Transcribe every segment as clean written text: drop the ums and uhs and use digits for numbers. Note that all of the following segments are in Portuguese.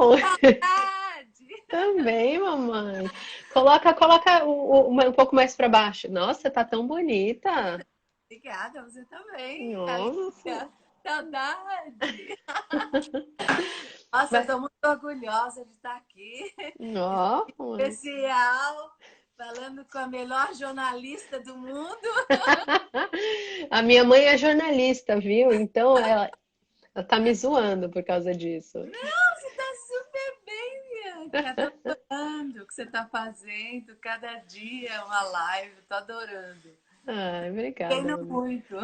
Não, Saudade! também, mamãe. Coloca um pouco mais para baixo. Nossa, tá tão bonita. Obrigada, você também. Nossa. Alicia. Saudade! Nossa, eu Vai- estou muito orgulhosa de estar aqui. Ó, mãe. Especial, falando com a melhor jornalista do mundo. A minha mãe é jornalista, viu? Então ela tá me zoando por causa disso. Você está super bem, Bianca. Estou adorando o que você está fazendo. Cada dia é uma live. Estou adorando. Ai, obrigada, Treino mamãe. muito.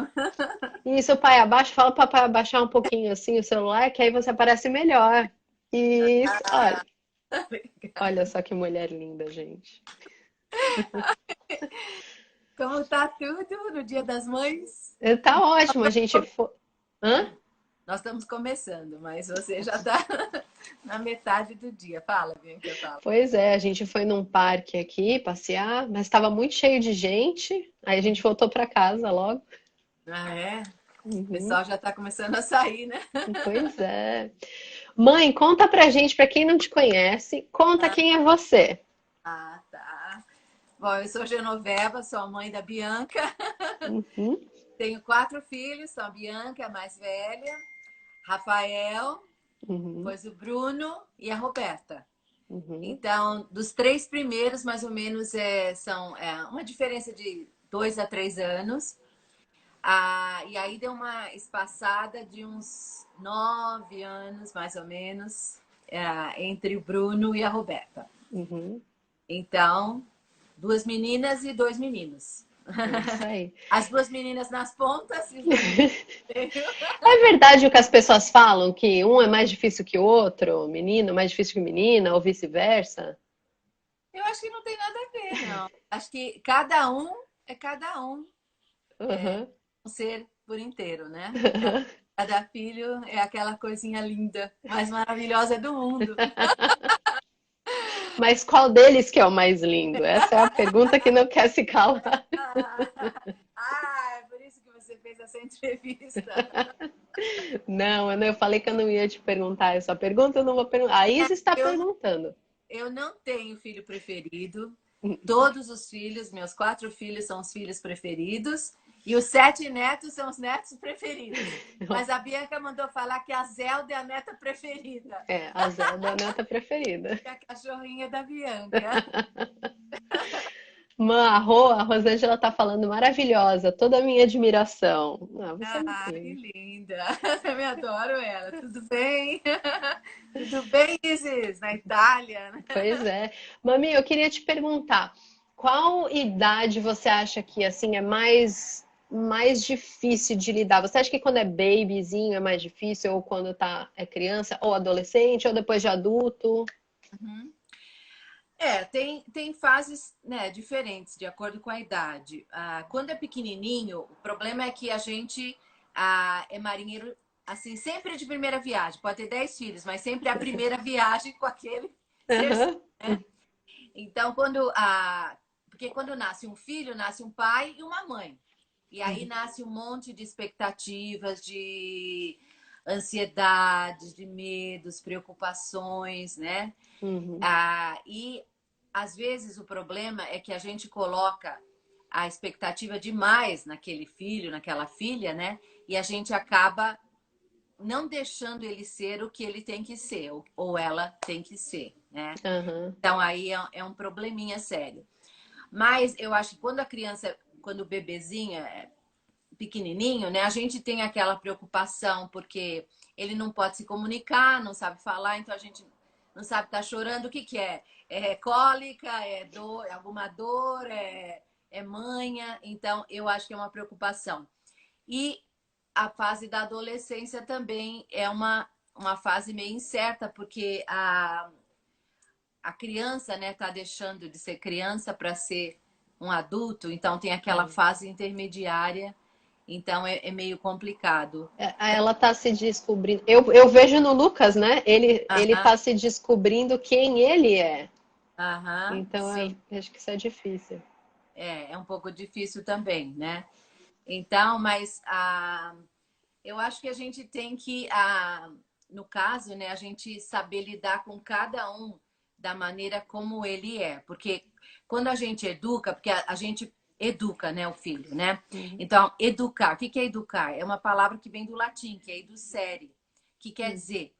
Isso, pai, abaixa, fala para papai abaixar um pouquinho assim o celular, que aí você aparece melhor. Isso, olha. Olha só que mulher linda, gente. Como tá tudo no Dia das Mães? Tá ótimo, a gente foi. Hã? Nós estamos começando, mas você já está na metade do dia. Fala, Bianca, fala. Pois é, a gente foi num parque aqui passear, mas estava muito cheio de gente. Aí a gente voltou para casa logo. Ah, é? O Uhum, pessoal já está começando a sair, né? pois é. Mãe, conta pra gente, pra quem não te conhece, conta quem é você. Ah, tá. Bom, eu sou Genoveva, sou a mãe da Bianca. Uhum, Tenho 4 filhos, são a Bianca, a mais velha, Rafael, uhum, depois o Bruno e a Roberta. uhum, Então, dos 3 primeiros, mais ou menos, são uma diferença de 2 a 3 anos. E aí deu uma espaçada de uns 9 anos, mais ou menos, entre o Bruno e a Roberta. uhum. Então, 2 meninas e 2 meninos. É isso aí. As 2 meninas nas pontas e os 2 meninos no meio. É verdade o que as pessoas falam, que um é mais difícil que o outro, menino mais difícil que menina, ou vice-versa? Eu acho que não tem nada a ver, não. Acho que cada um é cada um, Uhum. um ser por inteiro, né? Cada filho é aquela coisinha linda, mais maravilhosa do mundo. Mas qual deles que é o mais lindo? Essa é a pergunta que não quer se calar. É por isso que você fez essa entrevista. Não, eu falei que eu não ia te perguntar essa pergunta, eu não vou perguntar. A Isa está Eu, perguntando. eu não tenho filho preferido. Todos os filhos, meus 4 filhos são os filhos preferidos. E os 7 netos são os netos preferidos. Mas a Bianca mandou falar que a Zelda é a neta preferida. É, a Zelda é a neta preferida. Que é a cachorrinha da Bianca. A Rosângela tá falando maravilhosa, toda a minha admiração. Ah, você é muito Que linda. linda. Eu também adoro ela. Tudo bem? Tudo bem, Isis? Na Itália, né? Pois é. Mami, eu queria te perguntar, qual idade você acha que assim é mais difícil de lidar? Você acha que quando é babyzinho é mais difícil, ou quando é criança, ou adolescente, ou depois de adulto? Uhum. Tem fases, né, diferentes de acordo com a idade. Quando é pequenininho, o problema é que a gente é marinheiro, assim, sempre de primeira viagem. Pode ter 10 filhos, mas sempre a primeira viagem com aquele ser, Aham. né? Então, porque quando nasce um filho, nasce um pai e uma mãe. E aí nasce um monte de expectativas, de ansiedades, de medos, preocupações, né? Uhum. E às vezes o problema é que a gente coloca a expectativa demais naquele filho, naquela filha, né? E a gente acaba não deixando ele ser o que ele tem que ser, ou ela tem que ser, né? Aham. Então aí é um probleminha sério. Mas eu acho que quando o bebezinho é pequenininho, né, a gente tem aquela preocupação porque ele não pode se comunicar, não sabe falar, então a gente não sabe estar chorando. O que que é? É cólica, é dor, é alguma dor, é manha. Então eu acho que é uma preocupação. E a fase da adolescência também é uma fase meio incerta, porque a criança, né, tá deixando de ser criança para ser um adulto, então tem aquela fase intermediária, então é meio complicado. Ela tá se descobrindo. Eu vejo no Lucas, né? Ele Aham, tá se descobrindo quem ele é. aham, Então sim, eu acho que isso é difícil. é um pouco difícil também, né? Então, mas eu acho que a gente tem que no caso, né, a gente saber lidar com cada um da maneira como ele é. Porque quando a gente educa, porque a gente educa, né, o filho, né? Uhum. Então, educar. O que é educar? É uma palavra que vem do latim, que é educere, que quer dizer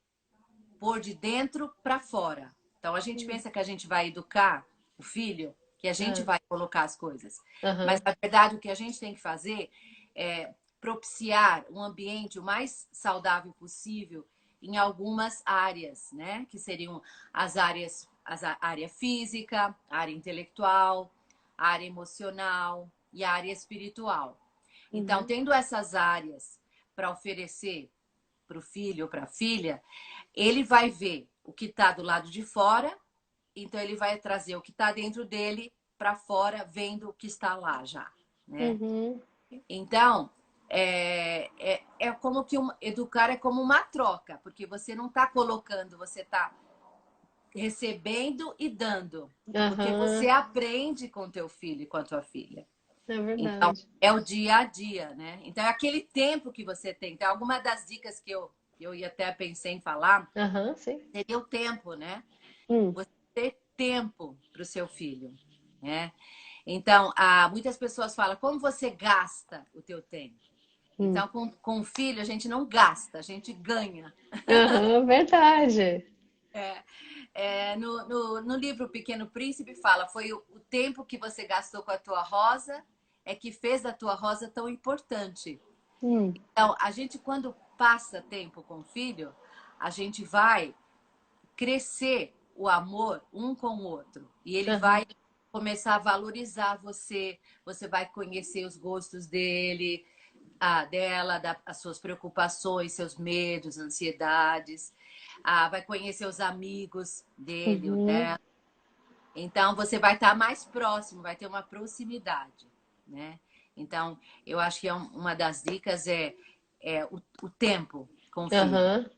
pôr de dentro para fora. Então, a gente pensa que a gente vai educar o filho, que a gente Ah, vai colocar as coisas. Mas, aham. na verdade, o que a gente tem que fazer é propiciar um ambiente o mais saudável possível em algumas áreas, né? Que seriam as áreas, a área física, a área intelectual, a área emocional e a área espiritual. Então, Uhum. tendo essas áreas para oferecer para o filho ou para a filha, ele vai ver o que está do lado de fora, então ele vai trazer o que está dentro dele para fora, vendo o que está lá já, né? Uhum. Então, é como que educar é como uma troca, porque você não está colocando, você está recebendo e dando, porque você Aham. aprende com teu filho e com a tua filha. É Então, verdade. é o dia a dia, né? Então, é aquele tempo que você tem. Então, alguma das dicas que eu ia até pensei em falar Aham, sim. seria o tempo, né? Hum. Você ter tempo para o seu filho, né? Então, muitas pessoas falam, como você gasta o teu tempo? Hum. Então, com o filho, a gente não gasta, a gente ganha. Aham, verdade. No livro Pequeno Príncipe fala, foi o tempo que você gastou com a tua rosa é que fez da tua rosa tão importante. Hum. Então, a gente, quando passa tempo com o filho, a gente vai crescer o amor um com o outro. E ele vai Aham. começar a valorizar você, você vai conhecer os gostos dele, dela, as suas preocupações, seus medos, ansiedades, vai conhecer os amigos dele ou Uhum. dela. Então, você vai estar mais próximo, vai ter uma proximidade, né? Então, eu acho que uma das dicas é o tempo com o filho. Aham.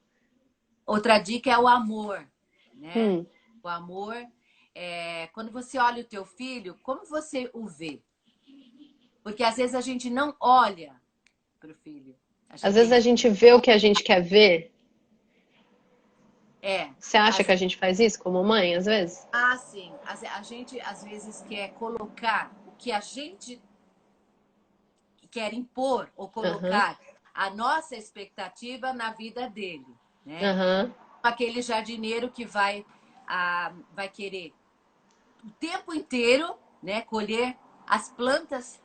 Outra dica é o amor, né? Hum. O amor quando você olha o teu filho, como você o vê? Porque às vezes a gente não olha para o filho. A Às gente vezes tem a que. gente vê o que a gente quer ver. É. Você acha que Às, a gente faz isso como mãe, às vezes? sim. A gente às vezes quer colocar o que a gente quer impor ou Aham. colocar a nossa expectativa na vida dele, né? Aham. Aquele jardineiro que vai querer o tempo inteiro, né, colher as plantas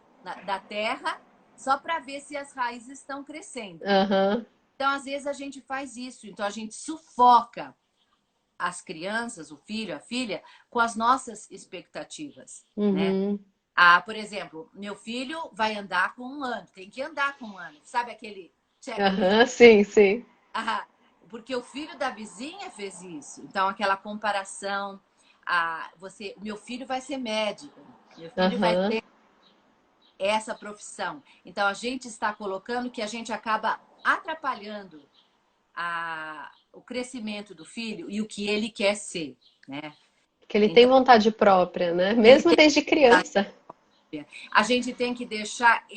da terra só para ver se as raízes estão crescendo. Aham. Então, às vezes a gente faz isso, então a gente sufoca as crianças, o filho, a filha, com as nossas expectativas, né? Uhum. Por exemplo, meu filho vai andar com 1 ano, tem que andar com 1 ano, sabe aquele checklist? Aham. Sim, sim. Ah, porque o filho da vizinha fez isso. Então, aquela comparação, meu filho vai ser médico, meu filho vai Aham. ter essa profissão. Então, a gente está colocando que a gente acaba atrapalhando o crescimento do filho e o que ele quer ser, né? Que ele tem Então, vontade própria, né? ele Mesmo tem desde criança. a gente tem que deixar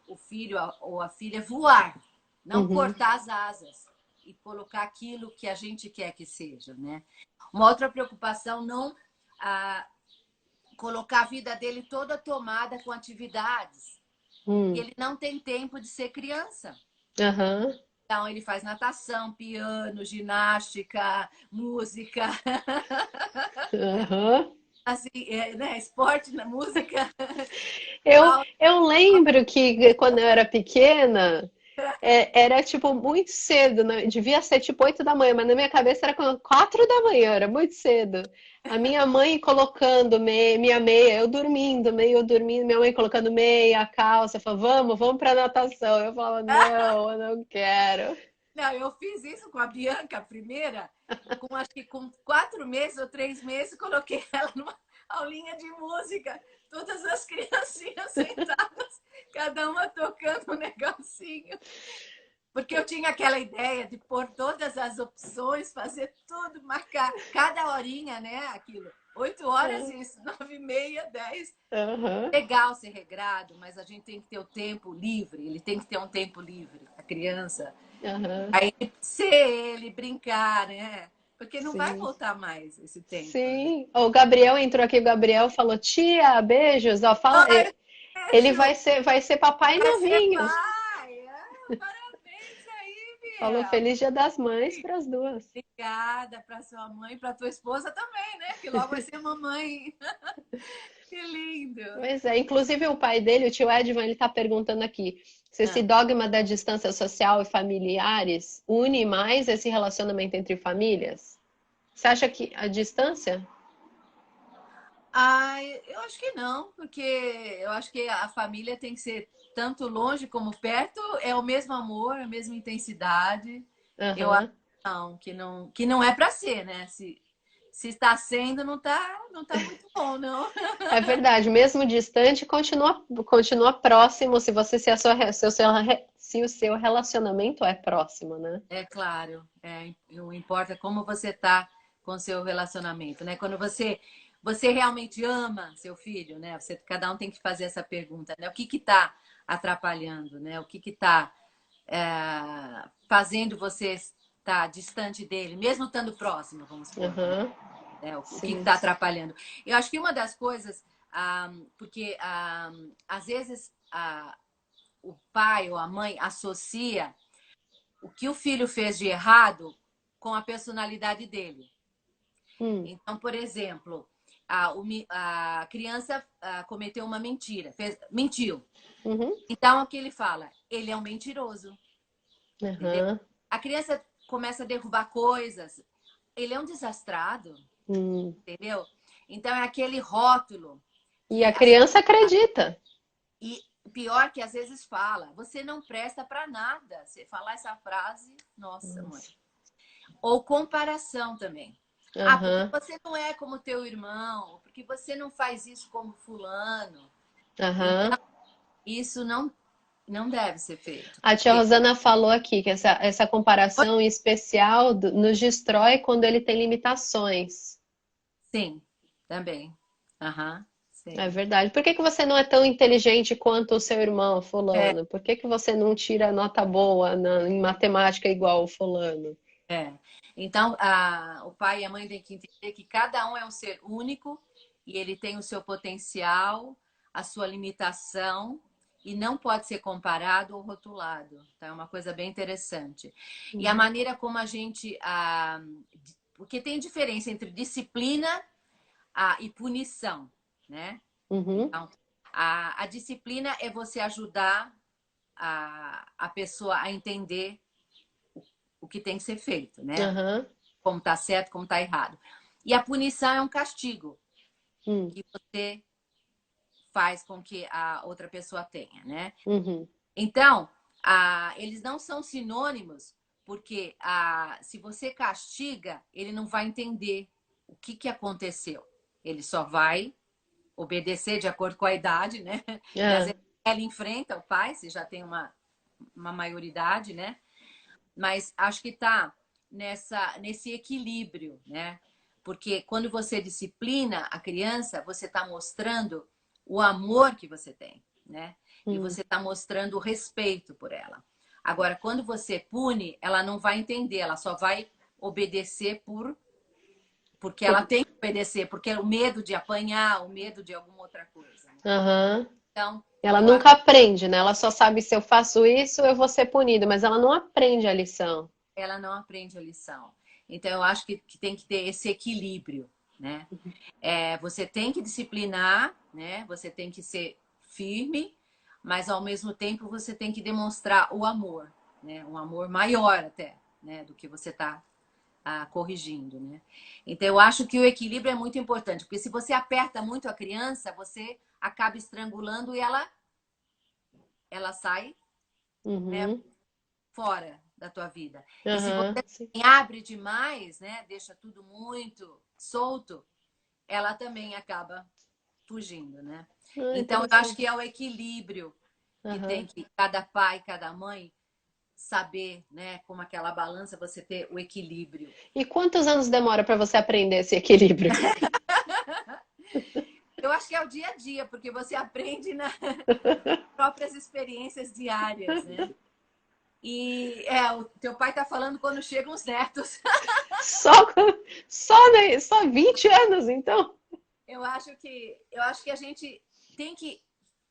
o filho ou a filha voar, não Uhum. cortar as asas e colocar aquilo que a gente quer que seja, né? Uma outra preocupação, não colocar a vida dele toda tomada com atividades. E Hum. ele não tem tempo de ser criança. Aham. Então, ele faz natação, piano, ginástica, música, Aham. assim, né? Esporte, na música. Eu lembro que quando eu era pequena, era tipo muito cedo, né? Devia ser tipo 8 da manhã, mas na minha cabeça era 4 da manhã, era muito cedo. A minha mãe colocando minha meia, eu dormindo, minha mãe colocando meia, calça, falava, vamos pra natação. Eu falava, não, eu não quero. Não, eu fiz isso com a Bianca, a primeira, acho que com 4 meses ou 3 meses, coloquei ela numa aulinha de música. Todas as criancinhas sentadas, cada uma tocando um negocinho. Porque eu tinha aquela ideia de pôr todas as opções, fazer tudo, marcar cada horinha, né? Aquilo. 8 horas isso, 9h30, 10. Aham, Legal ser regrado, mas a gente tem que ter o tempo livre. Ele tem que ter um tempo livre, a criança. aham, Aí ser ele, brincar, né? Porque não vai sim. voltar mais esse tempo, né? Sim. O Gabriel entrou aqui, o Gabriel falou, tia, beijos. Ó, fala, Ai, ele beijo! vai ser papai Vai ser novinho. pai! Ah, parabéns aí, Falou Biel! Feliz Dia das Mães para as duas. Obrigada para sua mãe, para tua esposa também, né? Que logo vai ser mamãe. Que lindo! Pois é, inclusive o pai dele, o tio Edvan, ele está perguntando aqui se esse Ah. dogma da distância social e familiares une mais esse relacionamento entre famílias? Você acha que a distância? Ai, eu acho que não, porque eu acho que a família tem que ser tanto longe como perto, é o mesmo amor, a mesma intensidade. Eu acho Aham. que não é para ser, né? Se está sendo, não tá muito bom, não. É verdade, mesmo distante, continua próximo se você se, a sua, se, o seu, se o seu relacionamento é próximo, né? É claro, não importa como você tá com o seu relacionamento, né? Quando você realmente ama seu filho, né? Cada um tem que fazer essa pergunta, né? O que tá atrapalhando, né? O que tá fazendo você estar distante dele, mesmo estando próximo, vamos supor, né? Aham, O que sim. está atrapalhando? Eu acho que uma das coisas, porque às vezes o pai ou a mãe associa o que o filho fez de errado com a personalidade dele. Hum, Então, por exemplo, a criança cometeu uma mentira, mentiu. uhum, Então, o que ele fala? Ele é um mentiroso, entendeu? aham, A criança começa a derrubar coisas. Ele é um desastrado, hum. entendeu? Então, é aquele rótulo E que a criança acredita. e pior que às vezes fala, você não presta para nada. Você falar essa frase, nossa, mãe. Nossa. Ou comparação também. Ah, porque Aham, você não é como teu irmão, porque você não faz isso como fulano. Então, aham. isso não deve ser feito. A tia Rosana falou aqui que essa comparação em especial nos destrói quando ele tem limitações. Sim, também. Aham, É sim. verdade. Por que que você não é tão inteligente quanto o seu irmão, É, fulano? Por que que você não tira nota boa em matemática igual o fulano? é. Então, o pai e a mãe têm que entender que cada um é um ser único e ele tem o seu potencial, a sua limitação e não pode ser comparado ou rotulado. Então, é uma coisa bem interessante. E a maneira como a gente. Porque tem diferença entre disciplina e punição, né? Uhum, Então, a disciplina é você ajudar a pessoa a entender o que tem que ser feito, né? aham, Como está certo, como está errado. E a punição é um castigo hum, que você faz com que a outra pessoa tenha, né? uhum. Então, eles não são sinônimos, porque se você castiga, ele não vai entender o que aconteceu. Ele só vai obedecer de acordo com a idade, né? E às Ah, vezes ela enfrenta o pai, se já tem uma maioridade, né? Mas acho que está nesse equilíbrio, né? Porque quando você disciplina a criança, você está mostrando o amor que você tem, né? E hum. você está mostrando o respeito por ela. Agora, quando você pune, ela não vai entender, ela só vai obedecer porque ela tem que obedecer, porque é o medo de apanhar, o medo de alguma outra coisa. Né? Aham. Então, Ela eu acho nunca aprende, né? Ela só sabe se eu faço isso, eu vou ser punido, mas ela não aprende a lição. que ela não aprende a lição. Então, eu acho que tem que ter esse equilíbrio, né? Você tem que disciplinar, né? Você tem que ser firme, mas ao mesmo tempo você tem que demonstrar o amor, né? Um amor maior até, né? Do que você está corrigindo, né? Então eu acho que o equilíbrio é muito importante, porque se você aperta muito a criança, você acaba estrangulando e ela sai, né? Uhum. Fora da tua vida. E se você Aham, sim. abre demais, né? Deixa tudo muito solto, ela também acaba fugindo, né? Ah, Então, eu acho que interessante. é o equilíbrio que tem Aham. que cada pai, cada mãe saber, né, como aquela balança, você ter o equilíbrio. E quantos anos demora para você aprender esse equilíbrio? Eu acho que é o dia a dia, porque você aprende nas próprias experiências diárias, né? E o teu pai tá falando quando chegam os netos. Só, só 20 anos, então? Eu acho que a gente tem que,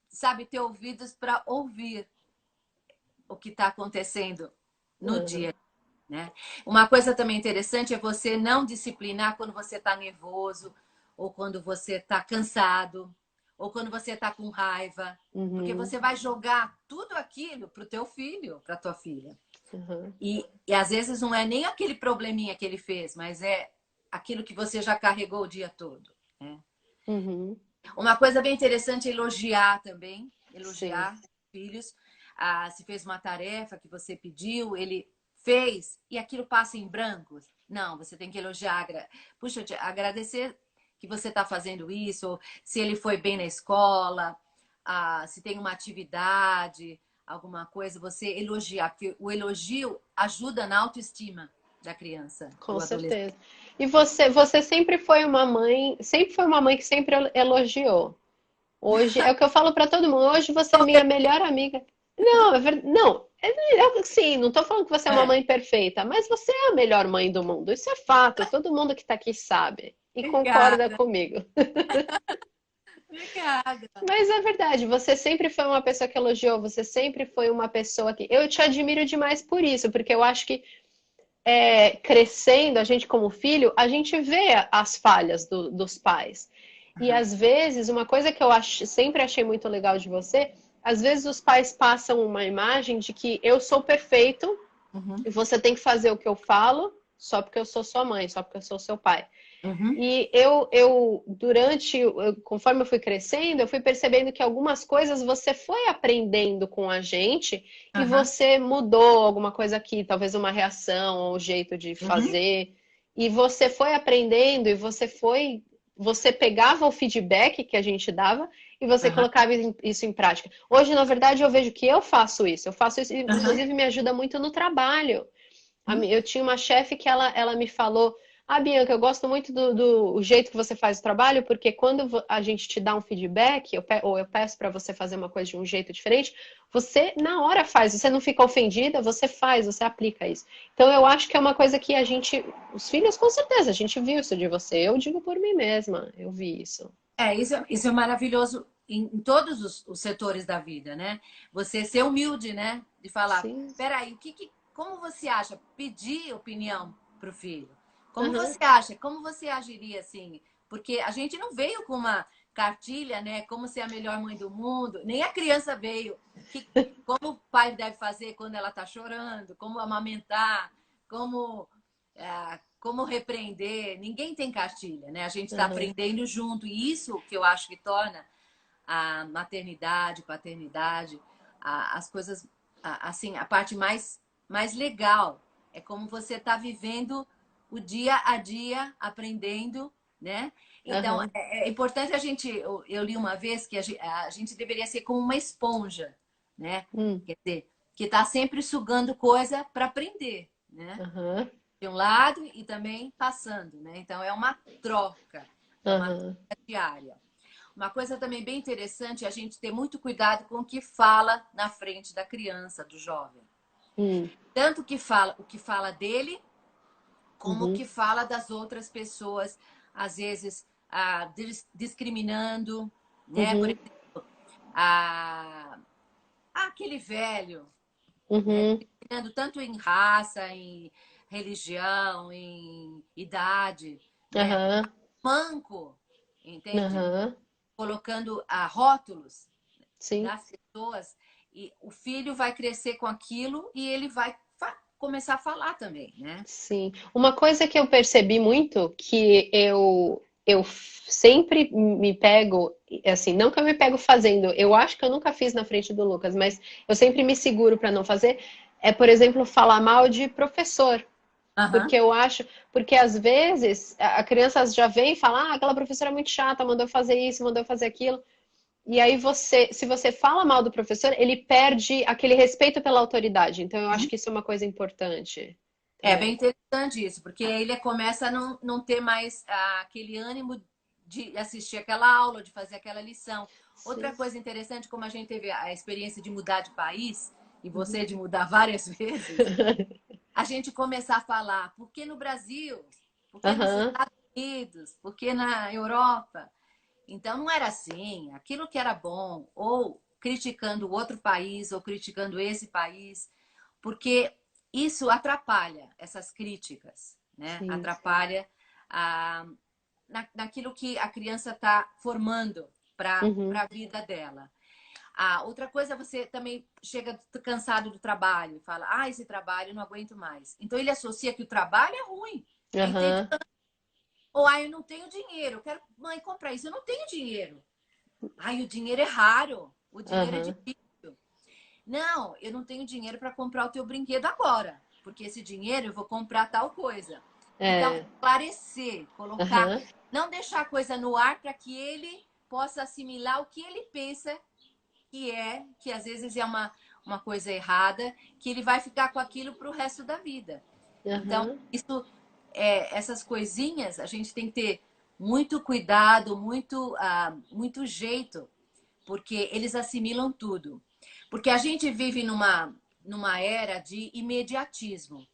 sabe, ter ouvidos para ouvir o que está acontecendo no Uhum. dia, né? Uma coisa também interessante é você não disciplinar quando você está nervoso, ou quando você está cansado, ou quando você está com raiva, porque Uhum. você vai jogar tudo aquilo para o teu filho, para tua filha. Uhum. E às vezes não é nem aquele probleminha que ele fez, mas é aquilo que você já carregou o dia todo, né? Uhum. Uma coisa bem interessante é elogiar também, Sim. elogiar filhos. Se fez uma tarefa que você pediu, ele fez e aquilo passa em branco. Não, você tem que elogiar, puxa, agradecer que você está fazendo isso, ou se ele foi bem na escola, se tem uma atividade, alguma coisa, você elogiar, porque o elogio ajuda na autoestima da criança, Com do adolescente. certeza. E você sempre foi uma mãe que sempre elogiou. Hoje, é o que eu falo para todo mundo, hoje você é minha melhor amiga. Não, é verdade. Não, sim, não tô falando que você é uma É, mãe perfeita, mas você é a melhor mãe do mundo. Isso é fato, todo mundo que tá aqui sabe e concorda obrigada, comigo. obrigada. Mas é verdade, você sempre foi uma pessoa que elogiou, você sempre foi uma pessoa que. Eu te admiro demais por isso, porque eu acho que crescendo, a gente como filho, a gente vê as falhas dos pais. E Uhum. às vezes, uma coisa que sempre achei muito legal de você, às vezes os pais passam uma imagem de que eu sou perfeito e Uhum. você tem que fazer o que eu falo só porque eu sou sua mãe, só porque eu sou seu pai. Uhum. E conforme eu fui crescendo, eu fui percebendo que algumas coisas você foi aprendendo com a gente e Aham. você mudou alguma coisa aqui, talvez uma reação ou um jeito de Uhum. fazer. E você foi aprendendo e você pegava o feedback que a gente dava e você Aham. colocava isso em prática. Hoje, na verdade, eu vejo que eu faço isso. Eu faço isso, Aham. inclusive me ajuda muito no trabalho. Uhum. Eu tinha uma chefe que ela me falou: Ah, Bianca, eu gosto muito do jeito que você faz o trabalho, porque quando a gente te dá um feedback, ou eu peço para você fazer uma coisa de um jeito diferente, você na hora faz, você não fica ofendida, você faz, você aplica isso. Então eu acho que é uma coisa que os filhos com certeza, a gente viu isso de você. Eu digo por mim mesma, eu vi isso. Isso é maravilhoso em todos os setores da vida, né? Você ser humilde, né? De falar, Sim. peraí, como você acha? Pedir opinião para o filho. Como Aham, você acha? Como você agiria assim? Porque a gente não veio com uma cartilha, né? Como ser a melhor mãe do mundo. Nem a criança veio. Como o pai deve fazer quando ela está chorando, como amamentar, como como repreender. Ninguém tem cartilha, né? A gente está aham, aprendendo junto. E isso que eu acho que torna a maternidade, paternidade, as coisas, assim, a parte mais legal. É como você está vivendo o dia a dia, aprendendo, né? Então, aham. é importante a gente. Eu li uma vez que a gente deveria ser como uma esponja, né? Hum, Quer dizer, que está sempre sugando coisa para aprender, né? aham, De um lado e também passando, né? Então é uma troca, é uma aham. troca diária. Uma coisa também bem interessante é a gente ter muito cuidado com o que fala na frente da criança, do jovem. Hum, Tanto o que fala dele, como o uhum, que fala das outras pessoas, às vezes discriminando, né? Por uhum, exemplo, aquele velho, né? uhum, Discriminando tanto em raça, em religião, em idade, né? aham, Manco, entende? aham. Colocando rótulos Sim. das pessoas e o filho vai crescer com aquilo e ele vai começar a falar também, né? Sim. Uma coisa que eu percebi muito, que eu sempre me pego, assim, não que eu me pego fazendo, eu acho que eu nunca fiz na frente do Lucas, mas eu sempre me seguro para não fazer, é, por exemplo, falar mal de professor. Porque Aham. eu acho, porque às vezes a criança já vem e fala, ah, aquela professora é muito chata, mandou eu fazer isso, mandou eu fazer aquilo. E aí se você fala mal do professor, ele perde aquele respeito pela autoridade. Então eu acho que isso é uma coisa importante É bem também. interessante isso, porque aí ele começa a não ter mais aquele ânimo de assistir aquela aula, de fazer aquela lição. Outra Sim. coisa interessante, como a gente teve a experiência de mudar de país, e Uhum. você de mudar várias vezes, a gente começar a falar, por que no Brasil? Por que nos Aham. Estados Unidos? Por que na Europa? Então não era assim, aquilo que era bom, ou criticando o outro país, ou criticando esse país, porque isso atrapalha essas críticas, né? Sim. Atrapalha a, naquilo que a criança está formando para Uhum. a vida dela. A outra coisa, você também chega cansado do trabalho e fala, esse trabalho eu não aguento mais. Então ele associa que o trabalho é ruim, é Aham. entediante. Ou, eu não tenho dinheiro, eu quero, mãe, comprar isso, eu não tenho dinheiro. O dinheiro é raro, o dinheiro é Aham. difícil. Não, eu não tenho dinheiro para comprar o teu brinquedo agora, porque esse dinheiro eu vou comprar tal coisa. Então, É. esclarecer, colocar, Aham. não deixar a coisa no ar para que ele possa assimilar o que ele pensa que às vezes é uma coisa errada, que ele vai ficar com aquilo para o resto da vida. Então, Aham. essas coisinhas a gente tem que ter muito cuidado, muito jeito, porque eles assimilam tudo. Porque a gente vive numa era de imediatismo.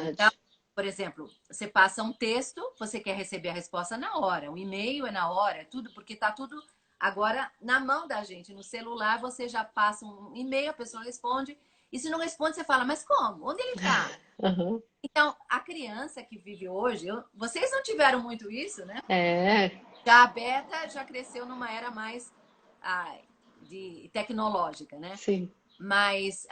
Então, Verdade. por exemplo, você passa um texto, você quer receber a resposta na hora. Um e-mail é na hora, é tudo, porque está tudo agora na mão da gente. No celular, você já passa um e-mail, a pessoa responde. E se não responde, você fala, mas como? Onde ele está? Aham. Então, a criança que vive hoje, vocês não tiveram muito isso, né? É. Já a Beta já cresceu numa era mais ah, de tecnológica, né? Sim. Mas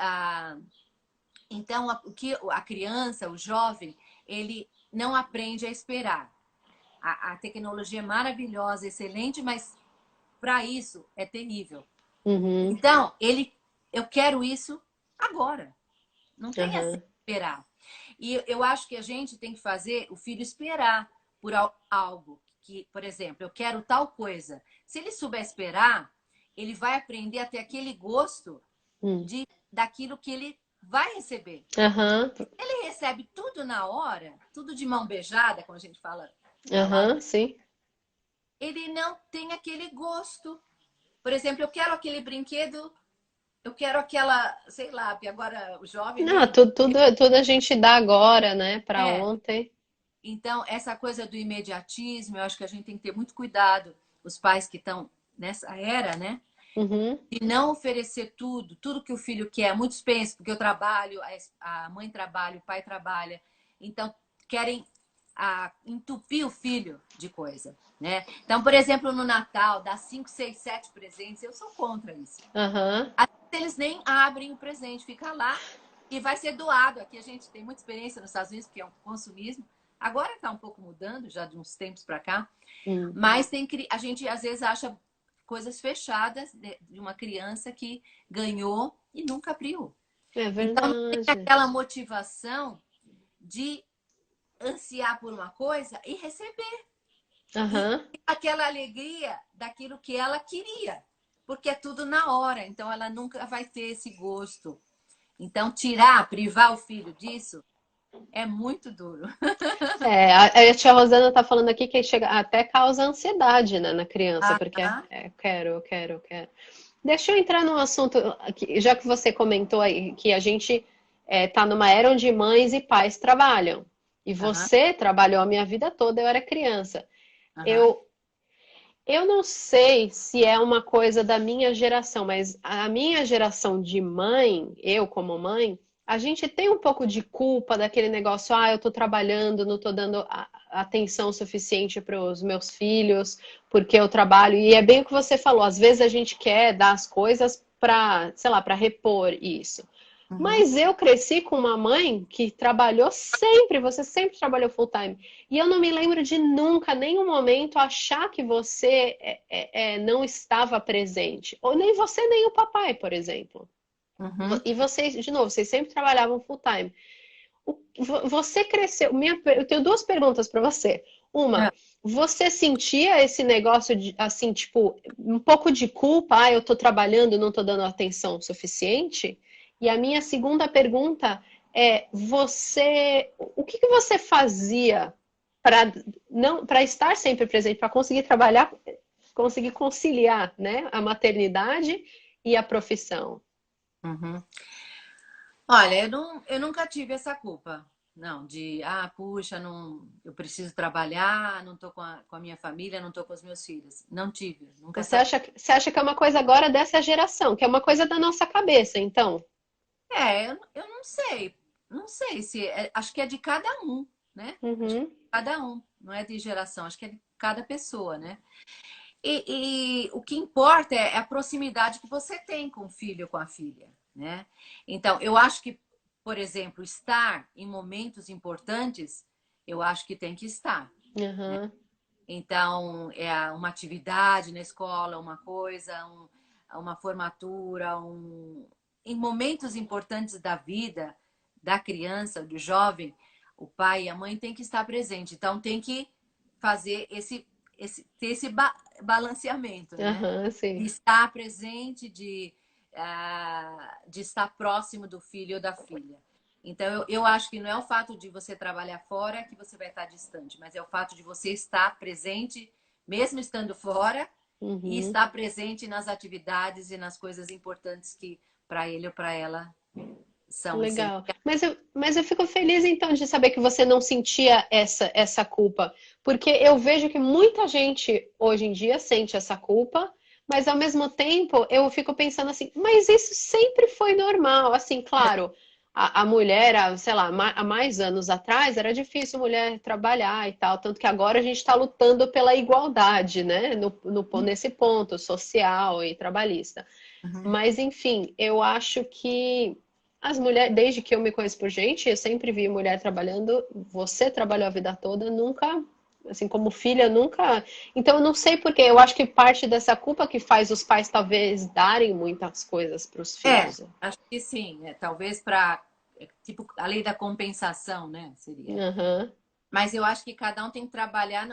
então o que a criança, o jovem, ele não aprende a esperar. A tecnologia é maravilhosa, excelente, mas para isso é terrível. Uhum. Então, eu quero isso agora. Não tem assim Aham. esperar. E eu acho que a gente tem que fazer o filho esperar por algo. Que, por exemplo, eu quero tal coisa. Se ele souber esperar, ele vai aprender a ter aquele gosto Hum. daquilo que ele vai receber. Aham. Ele recebe tudo na hora, tudo de mão beijada, como a gente fala na live. Aham. Sim. Ele não tem aquele gosto. Por exemplo, eu quero aquele brinquedo, eu quero aquela, sei lá, porque agora o jovem Não, nem. tudo a gente dá agora, né? Pra É, ontem. então, essa coisa do imediatismo, eu acho que a gente tem que ter muito cuidado, os pais que estão nessa era, né? Uhum. De não oferecer tudo que o filho quer. Muitos pensam, porque eu trabalho, a mãe trabalha, o pai trabalha, então querem entupir o filho de coisa, né? Então, por exemplo, no Natal, dá 5, 6, 7 presentes, eu sou contra isso. Aham. Às vezes eles nem abrem o presente, fica lá e vai ser doado. Aqui a gente tem muita experiência nos Estados Unidos, porque é um consumismo. Agora está um pouco mudando, já de uns tempos para cá, Hum. mas a gente às vezes acha coisas fechadas de uma criança que ganhou e nunca abriu. É Então não tem verdade. aquela motivação de ansiar por uma coisa e receber. E Aham. aquela alegria daquilo que ela queria. Porque é tudo na hora, então ela nunca vai ter esse gosto. Então, privar o filho disso é muito duro. É, a tia Rosana tá falando aqui que chega, até causa ansiedade, né, na criança, porque Tá? eu quero, eu quero, eu quero. Deixa eu entrar num assunto, já que você comentou aí que a gente tá numa era onde mães e pais trabalham. E Aham, você trabalhou a minha vida toda, eu era criança. aham, Eu, eu não sei se é uma coisa da minha geração, mas a minha geração de mãe, eu como mãe, a gente tem um pouco de culpa daquele negócio, eu tô trabalhando, não tô dando atenção suficiente para os meus filhos, porque eu trabalho, e é bem o que você falou, às vezes a gente quer dar as coisas para, sei lá, para repor isso. uhum, Mas eu cresci com uma mãe que trabalhou sempre, você sempre trabalhou full time. E eu não me lembro de nunca, nenhum momento, achar que você não estava presente. Ou nem você, nem o papai, por exemplo. uhum. E vocês, de novo, vocês sempre trabalhavam full time. você cresceu. Eu tenho duas perguntas para você. Uma, Ah, você sentia esse negócio de, assim, tipo, um pouco de culpa? Ah, eu tô trabalhando, não tô dando atenção suficiente? E a minha segunda pergunta é, o que que você fazia para não, para estar sempre presente, para conseguir trabalhar, conseguir conciliar, né, a maternidade e a profissão? uhum. Olha, eu nunca tive essa culpa. Não, puxa, não, eu preciso trabalhar, não tô com a minha família, não tô com os meus filhos. Não tive, nunca essa. Você acha que é uma coisa agora dessa geração, que é uma coisa da nossa cabeça, então? Eu não sei. Não sei se. Acho que é de cada um, né? Acho que é Uhum, de cada um. Não é de geração, acho que é de cada pessoa, né? E o que importa é a proximidade que você tem com o filho ou com a filha, né? Então, eu acho que, por exemplo, estar em momentos importantes, eu acho que tem que estar. uhum, Então, é uma atividade na escola, uma coisa, uma formatura, em momentos importantes da vida da criança, do jovem, o pai e a mãe têm que estar presentes. Então, tem que fazer ter esse balanceamento, né? uhum, De sim. estar presente, de estar próximo do filho ou da filha. Então, eu acho que não é o fato de você trabalhar fora que você vai estar distante, mas é o fato de você estar presente, mesmo estando fora, e Uhum. estar presente nas atividades e nas coisas importantes que para ele ou para ela são Legal. essenciais. Mas eu fico feliz então de saber que você não sentia essa culpa, porque eu vejo que muita gente hoje em dia sente essa culpa, mas ao mesmo tempo eu fico pensando assim, mas isso sempre foi normal. Assim, claro, a mulher, sei lá, há mais anos atrás era difícil mulher trabalhar e tal, tanto que agora a gente está lutando pela igualdade, né, nesse ponto social e trabalhista. Uhum. Mas, enfim, eu acho que as mulheres, desde que eu me conheço por gente, eu sempre vi mulher trabalhando. Você trabalhou a vida toda, nunca, assim, como filha, nunca. Então, eu não sei por quê. Eu acho que parte dessa culpa que faz os pais talvez darem muitas coisas para os filhos. Acho que sim. Talvez para, tipo, a lei da compensação, né? Seria. Aham, Mas eu acho que cada um tem que trabalhar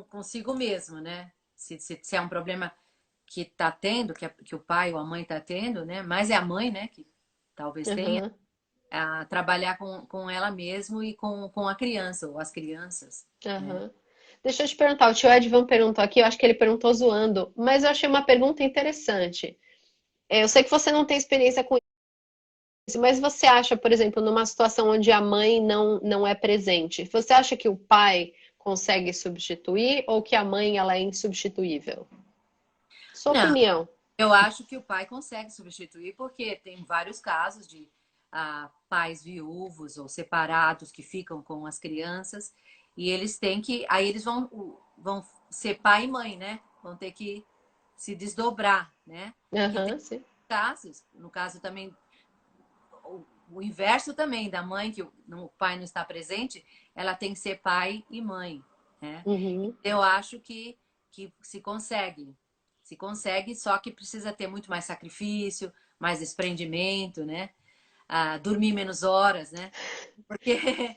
consigo mesmo, né? Se é um problema que está tendo, que o pai ou a mãe está tendo, né? Mas é a mãe, né? Que talvez tenha, aham, a trabalhar com ela mesmo e com a criança ou as crianças, né? aham. Deixa eu te perguntar, o tio Edvan perguntou aqui, eu acho que ele perguntou zoando, mas eu achei uma pergunta interessante. Eu sei que você não tem experiência com mas você acha, por exemplo, numa situação onde a mãe não é presente, você acha que o pai consegue substituir ou que a mãe ela é insubstituível? Sua Não, opinião. eu acho que o pai consegue substituir, porque tem vários casos de pais viúvos ou separados que ficam com as crianças e eles têm que. Aí eles vão ser pai e mãe, né? Vão ter que se desdobrar, né? Que tem Aham, sim. casos, no caso também, o inverso também da mãe, que o pai não está presente, ela tem que ser pai e mãe, né? Uhum, Eu acho que se consegue. Se consegue, só que precisa ter muito mais sacrifício, mais desprendimento, né? Dormir menos horas, né? Porque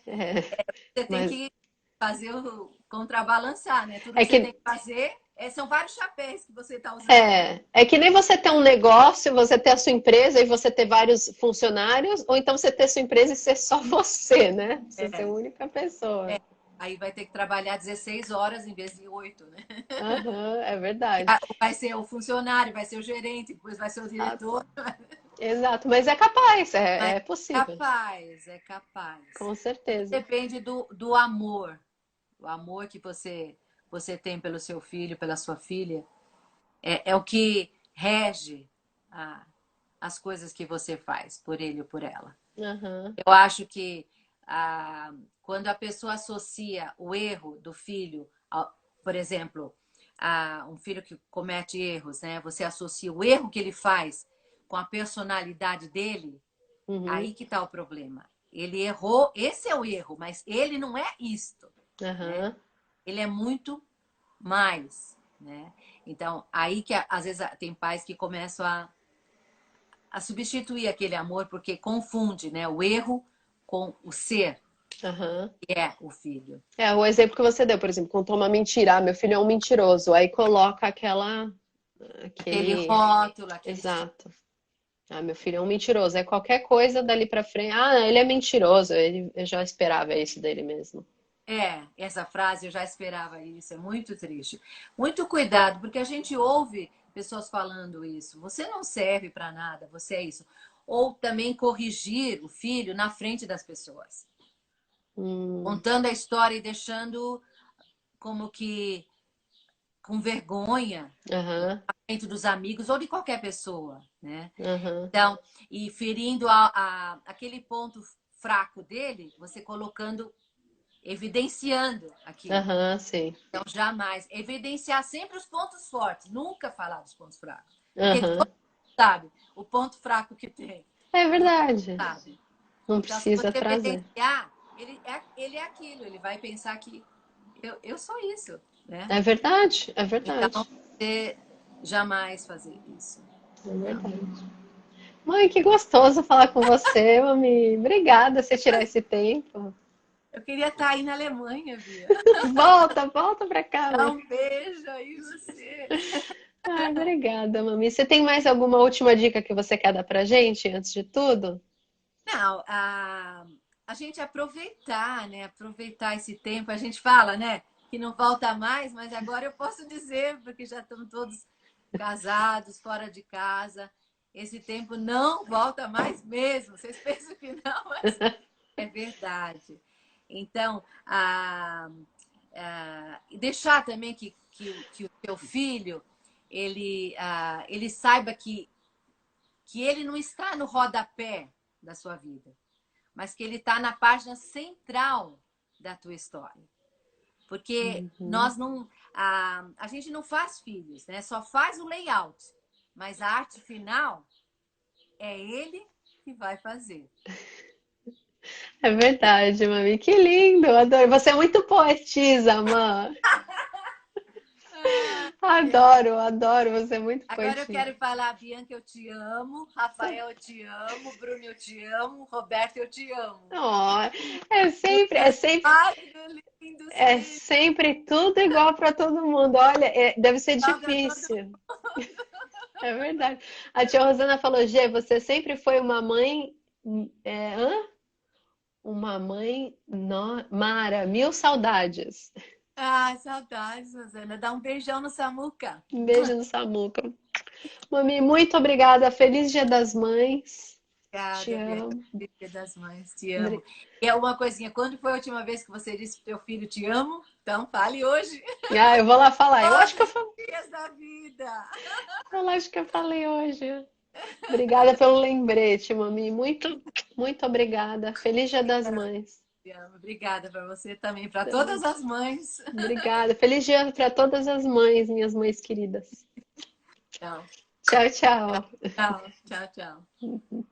é, você tem mas que fazer o contrabalançar, né? Tudo é que você que tem que fazer são vários chapéus que você está usando, né? é que nem você ter um negócio, você ter a sua empresa e você ter vários funcionários, ou então você ter sua empresa e ser só você, né? Você ser a É, única pessoa. aí vai ter que trabalhar 16 horas em vez de 8, né? Aham, é verdade. Vai ser o funcionário, vai ser o gerente, depois vai ser o Ah, diretor. exato, mas é capaz, Mas é possível, é capaz. com Tudo certeza. depende do amor. O amor que você tem pelo seu filho, pela sua filha, é o que rege a, as coisas que você faz por ele ou por ela. Aham, Eu acho que quando a pessoa associa o erro do filho, por exemplo, a um filho que comete erros, né? Você associa o erro que ele faz com a personalidade dele, uhum, aí que está o problema. Ele errou, esse é o erro, mas ele não é isto, né? aham, Ele é muito mais, né? Então, aí que às vezes tem pais que começam a substituir aquele amor porque confunde, né, o erro com o ser Aham. que é o filho. É, o exemplo que você deu, por exemplo, contou uma mentira, meu filho é um mentiroso, aí coloca Aquele aquele, rótulo, aquele exato. Ah, meu filho é um mentiroso, é qualquer coisa dali pra frente, ele é mentiroso, eu já esperava isso dele mesmo. essa frase eu já esperava isso, é muito triste. Muito cuidado, porque a gente ouve pessoas falando isso. Você não serve para nada, você é isso. Ou também corrigir o filho na frente das pessoas, Hum, contando a história e deixando como que com vergonha aham, na frente dos amigos ou de qualquer pessoa, né? aham, Então, e ferindo aquele ponto fraco dele, você colocando, evidenciando aquilo. aham, sim. Então, jamais. Evidenciar sempre os pontos fortes, nunca falar dos pontos fracos. Porque todo Aham. mundo sabe o ponto fraco que tem. É Todo verdade. mundo sabe. Não Então, se precisa você trazer. evidenciar, ele é aquilo, ele vai pensar que eu sou isso, né? É verdade, é Então, verdade. você jamais fazer isso. É Não. verdade. Mãe, que gostoso falar com você, mami. Obrigada por você tirar esse tempo. Eu queria estar aí na Alemanha, Bia. Volta, volta pra cá, Dá mãe. um beijo aí você. Ai, obrigada, mami. Você tem mais alguma última dica que você quer dar pra gente, antes de tudo? Não, a gente aproveitar, né? Aproveitar esse tempo. A gente fala, né? Que não volta mais, mas agora eu posso dizer, porque já estamos todos casados, fora de casa. Esse tempo não volta mais mesmo. Vocês pensam que não, mas é verdade. Então, deixar também que o teu filho ele saiba que ele não está no rodapé da sua vida, mas que ele está na página central da tua história. Porque Uhum. nós não. A gente não faz filhos, né? Só faz o layout. Mas a arte final é ele que vai fazer. É verdade, mami. Que lindo, adoro. Você é muito poetisa, mãe. Adoro, adoro. Você é muito Agora eu poetisa. quero falar, Bianca, eu te amo, Rafael, eu te amo, Bruno, eu te amo, Roberto, eu te amo. Oh, é Tudo sempre, é é sempre, válido, lindos, é queridos. sempre tudo igual para todo mundo. Olha, deve ser Tchau pra todo mundo. difícil. É verdade. A tia Rosana falou, Gê, você sempre foi uma mãe, hã? Uma mãe, Mara, mil saudades. Ah, saudades, Rosana. Dá um beijão no Samuca. Um beijo no Samuca. Mami, muito obrigada. Feliz Dia das Mães. Te Obrigada, Bianca. amo. Dia das Mães, te amo. Obri- E é uma coisinha, quando foi a última vez que você disse pro teu filho te amo? Então fale hoje. Ah, eu vou lá falar. Eu acho Todos que eu os falei. dias da vida. Eu acho que eu falei hoje. Obrigada pelo lembrete, mami. Muito, muito obrigada. Feliz Dia das Mães. Te amo. Obrigada para você também, para todas as mães. Obrigada. Feliz dia para todas as mães, minhas mães queridas. Tchau, Tchau, tchau. tchau, tchau, tchau.